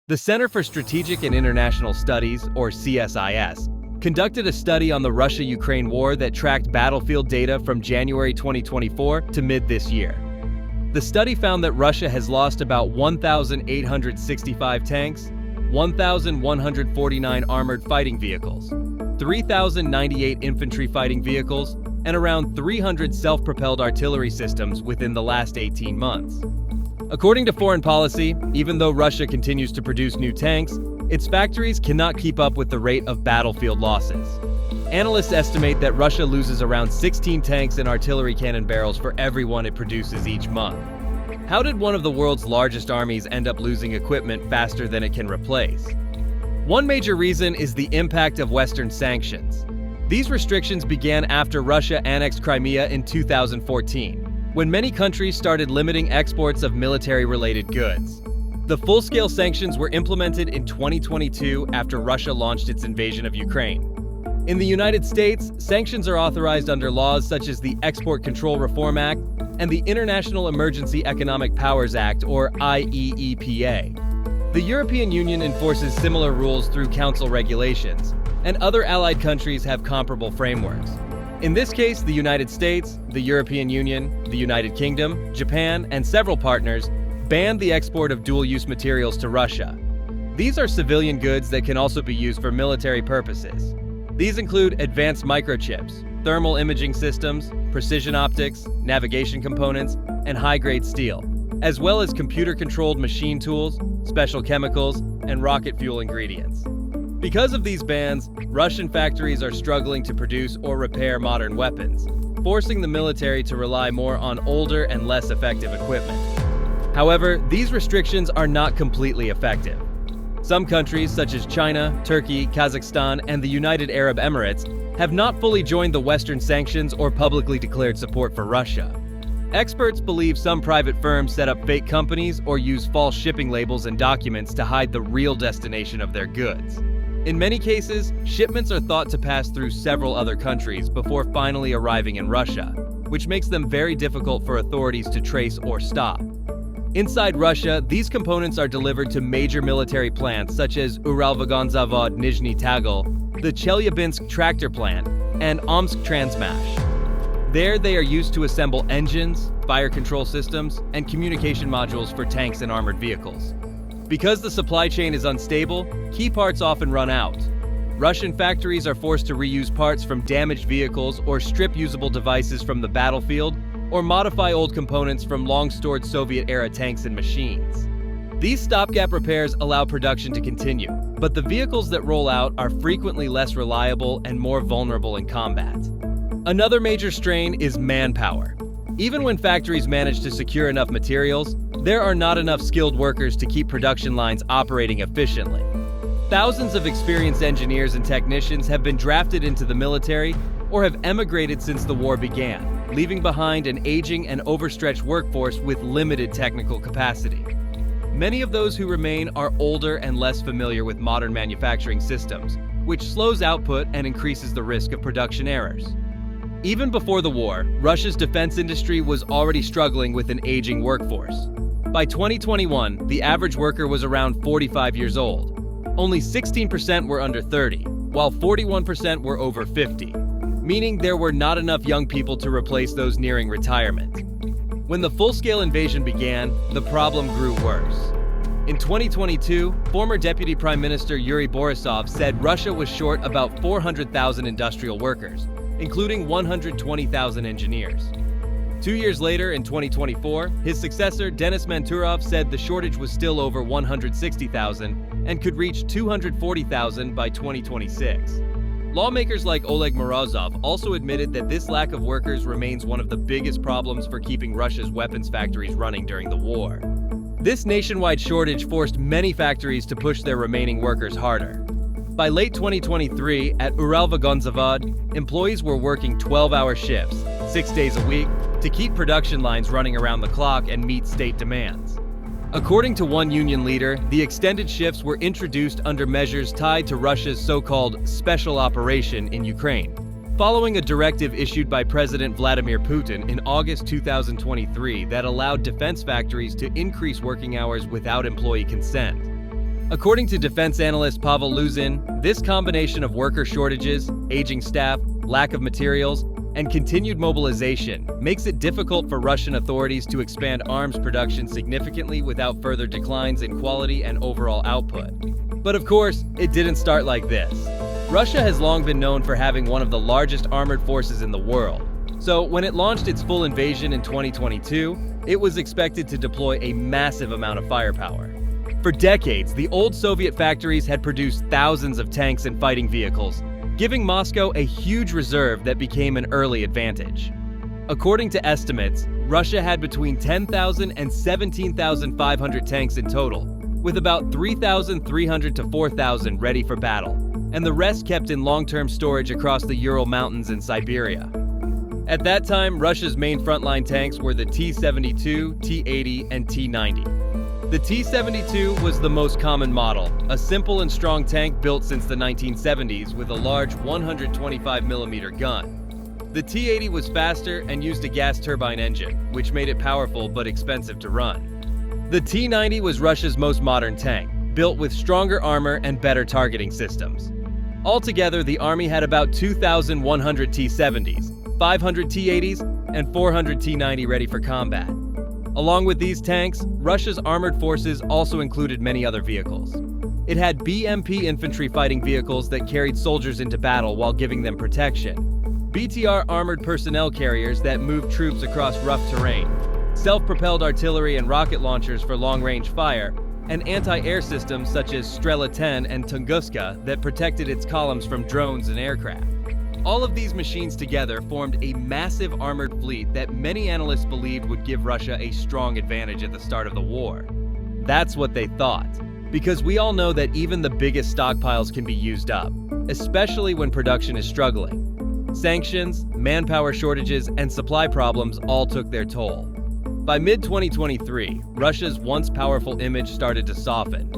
The Center for Strategic and International Studies, or CSIS, conducted a study on the Russia-Ukraine war that tracked battlefield data from January 2024 to mid this year. The study found that Russia has lost about 1,865 tanks, 1,149 armored fighting vehicles, 3,098 infantry fighting vehicles, and around 300 self-propelled artillery systems within the last 18 months. According to Foreign Policy, even though Russia continues to produce new tanks, its factories cannot keep up with the rate of battlefield losses. Analysts estimate that Russia loses around 16 tanks and artillery cannon barrels for every one it produces each month. How did one of the world's largest armies end up losing equipment faster than it can replace? One major reason is the impact of Western sanctions. These restrictions began after Russia annexed Crimea in 2014, when many countries started limiting exports of military-related goods. The full-scale sanctions were implemented in 2022 after Russia launched its invasion of Ukraine. In the United States, sanctions are authorized under laws such as the Export Control Reform Act and the International Emergency Economic Powers Act, or IEEPA. The European Union enforces similar rules through Council regulations, and other allied countries have comparable frameworks. In this case, the United States, the European Union, the United Kingdom, Japan, and several partners banned the export of dual-use materials to Russia. These are civilian goods that can also be used for military purposes. These include advanced microchips, thermal imaging systems, precision optics, navigation components, and high-grade steel, as well as computer-controlled machine tools, special chemicals, and rocket fuel ingredients. Because of these bans, Russian factories are struggling to produce or repair modern weapons, forcing the military to rely more on older and less effective equipment. However, these restrictions are not completely effective. Some countries, such as China, Turkey, Kazakhstan, and the United Arab Emirates, have not fully joined the Western sanctions or publicly declared support for Russia. Experts believe some private firms set up fake companies or use false shipping labels and documents to hide the real destination of their goods. In many cases, shipments are thought to pass through several other countries before finally arriving in Russia, which makes them very difficult for authorities to trace or stop. Inside Russia, these components are delivered to major military plants such as Uralvagonzavod Nizhny Tagil, the Chelyabinsk tractor plant, and Omsk Transmash. There, they are used to assemble engines, fire control systems, and communication modules for tanks and armored vehicles. Because the supply chain is unstable, key parts often run out. Russian factories are forced to reuse parts from damaged vehicles or strip usable devices from the battlefield, or modify old components from long-stored Soviet-era tanks and machines. These stopgap repairs allow production to continue, but the vehicles that roll out are frequently less reliable and more vulnerable in combat. Another major strain is manpower. Even when factories manage to secure enough materials, there are not enough skilled workers to keep production lines operating efficiently. Thousands of experienced engineers and technicians have been drafted into the military or have emigrated since the war began, leaving behind an aging and overstretched workforce with limited technical capacity. Many of those who remain are older and less familiar with modern manufacturing systems, which slows output and increases the risk of production errors. Even before the war, Russia's defense industry was already struggling with an aging workforce. By 2021, the average worker was around 45 years old. Only 16% were under 30, while 41% were over 50, meaning there were not enough young people to replace those nearing retirement. When the full-scale invasion began, the problem grew worse. In 2022, former Deputy Prime Minister Yuri Borisov said Russia was short about 400,000 industrial workers, including 120,000 engineers. 2 years later, in 2024, his successor, Denis Manturov, said the shortage was still over 160,000 and could reach 240,000 by 2026. Lawmakers like Oleg Morozov also admitted that this lack of workers remains one of the biggest problems for keeping Russia's weapons factories running during the war. This nationwide shortage forced many factories to push their remaining workers harder. By late 2023, at Uralvagonzavod, employees were working 12-hour shifts, 6 days a week, to keep production lines running around the clock and meet state demands. According to one union leader, the extended shifts were introduced under measures tied to Russia's so-called special operation in Ukraine, following a directive issued by President Vladimir Putin in August 2023 that allowed defense factories to increase working hours without employee consent. According to defense analyst Pavel Luzin, this combination of worker shortages, aging staff, lack of materials, and continued mobilization makes it difficult for Russian authorities to expand arms production significantly without further declines in quality and overall output. But of course, it didn't start like this. Russia has long been known for having one of the largest armored forces in the world. So when it launched its full invasion in 2022, it was expected to deploy a massive amount of firepower. For decades, the old Soviet factories had produced thousands of tanks and fighting vehicles, giving Moscow a huge reserve that became an early advantage. According to estimates, Russia had between 10,000 and 17,500 tanks in total, with about 3,300 to 4,000 ready for battle, and the rest kept in long-term storage across the Ural Mountains in Siberia. At that time, Russia's main frontline tanks were the T-72, T-80, and T-90. The T-72 was the most common model, a simple and strong tank built since the 1970s with a large 125mm gun. The T-80 was faster and used a gas turbine engine, which made it powerful but expensive to run. The T-90 was Russia's most modern tank, built with stronger armor and better targeting systems. Altogether, the army had about 2,100 T-70s, 500 T-80s, and 400 T-90 ready for combat. Along with these tanks, Russia's armored forces also included many other vehicles. It had BMP infantry fighting vehicles that carried soldiers into battle while giving them protection, BTR armored personnel carriers that moved troops across rough terrain, self-propelled artillery and rocket launchers for long-range fire, and anti-air systems such as Strela 10 and Tunguska that protected its columns from drones and aircraft. All of these machines together formed a massive armored fleet that many analysts believed would give Russia a strong advantage at the start of the war. That's what they thought, because we all know that even the biggest stockpiles can be used up, especially when production is struggling. Sanctions, manpower shortages, and supply problems all took their toll. By mid-2023, Russia's once powerful image started to soften.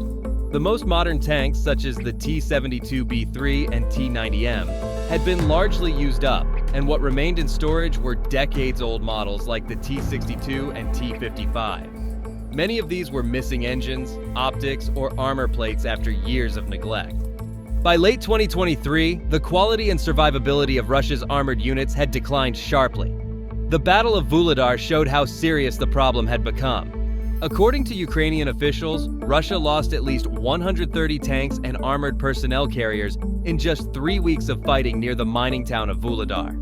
The most modern tanks, such as the T-72B3 and T-90M, had been largely used up, and what remained in storage were decades-old models like the T-62 and T-55. Many of these were missing engines, optics, or armor plates after years of neglect. By late 2023, the quality and survivability of Russia's armored units had declined sharply. The Battle of Vuhledar showed how serious the problem had become. According to Ukrainian officials, Russia lost at least 130 tanks and armored personnel carriers in just 3 weeks of fighting near the mining town of Vuhledar.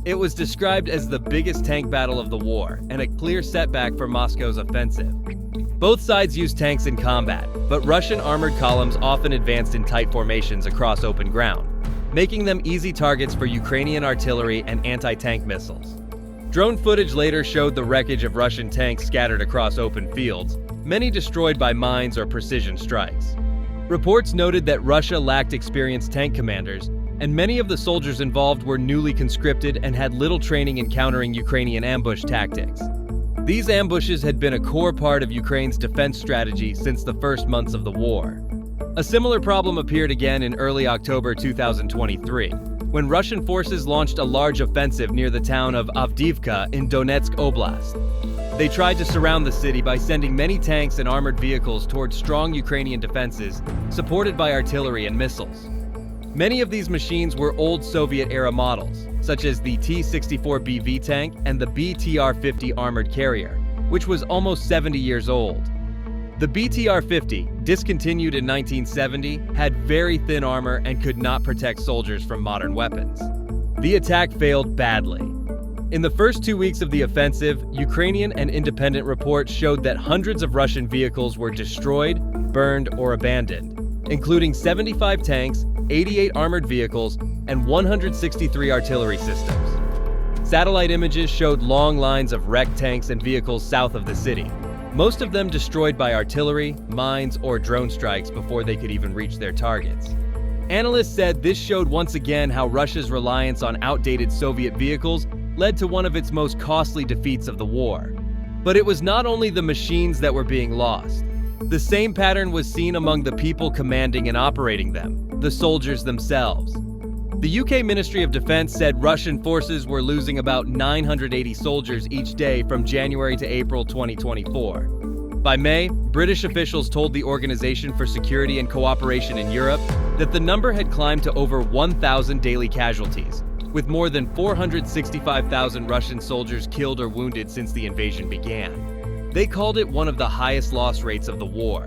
It was described as the biggest tank battle of the war and a clear setback for Moscow's offensive. Both sides used tanks in combat, but Russian armored columns often advanced in tight formations across open ground, making them easy targets for Ukrainian artillery and anti-tank missiles. Drone footage later showed the wreckage of Russian tanks scattered across open fields, many destroyed by mines or precision strikes. Reports noted that Russia lacked experienced tank commanders, and many of the soldiers involved were newly conscripted and had little training in countering Ukrainian ambush tactics. These ambushes had been a core part of Ukraine's defense strategy since the first months of the war. A similar problem appeared again in early October 2023. When Russian forces launched a large offensive near the town of Avdiivka in Donetsk Oblast. They tried to surround the city by sending many tanks and armored vehicles towards strong Ukrainian defenses, supported by artillery and missiles. Many of these machines were old Soviet-era models, such as the T-64BV tank and the BTR-50 armored carrier, which was almost 70 years old. The BTR-50, discontinued in 1970, had very thin armor and could not protect soldiers from modern weapons. The attack failed badly. In the first 2 weeks of the offensive, Ukrainian and independent reports showed that hundreds of Russian vehicles were destroyed, burned, or abandoned, including 75 tanks, 88 armored vehicles, and 163 artillery systems. Satellite images showed long lines of wrecked tanks and vehicles south of the city, most of them destroyed by artillery, mines, or drone strikes before they could even reach their targets. Analysts said this showed once again how Russia's reliance on outdated Soviet vehicles led to one of its most costly defeats of the war. But it was not only the machines that were being lost. The same pattern was seen among the people commanding and operating them, the soldiers themselves. The UK Ministry of Defense said Russian forces were losing about 980 soldiers each day from January to April 2024. By May, British officials told the Organization for Security and Cooperation in Europe that the number had climbed to over 1,000 daily casualties, with more than 465,000 Russian soldiers killed or wounded since the invasion began. They called it one of the highest loss rates of the war.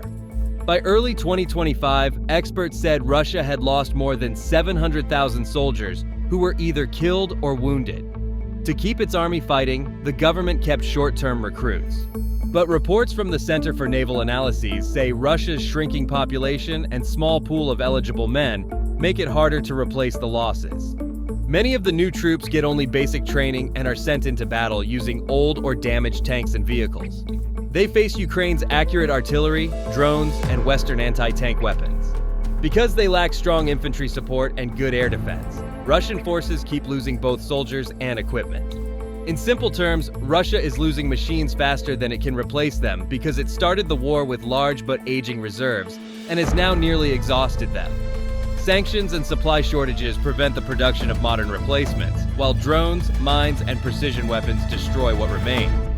By early 2025, experts said Russia had lost more than 700,000 soldiers who were either killed or wounded. To keep its army fighting, the government kept short-term recruits. But reports from the Center for Naval Analyses say Russia's shrinking population and small pool of eligible men make it harder to replace the losses. Many of the new troops get only basic training and are sent into battle using old or damaged tanks and vehicles. They face Ukraine's accurate artillery, drones, and Western anti-tank weapons. Because they lack strong infantry support and good air defense, Russian forces keep losing both soldiers and equipment. In simple terms, Russia is losing machines faster than it can replace them because it started the war with large but aging reserves and has now nearly exhausted them. Sanctions and supply shortages prevent the production of modern replacements, while drones, mines, and precision weapons destroy what remains.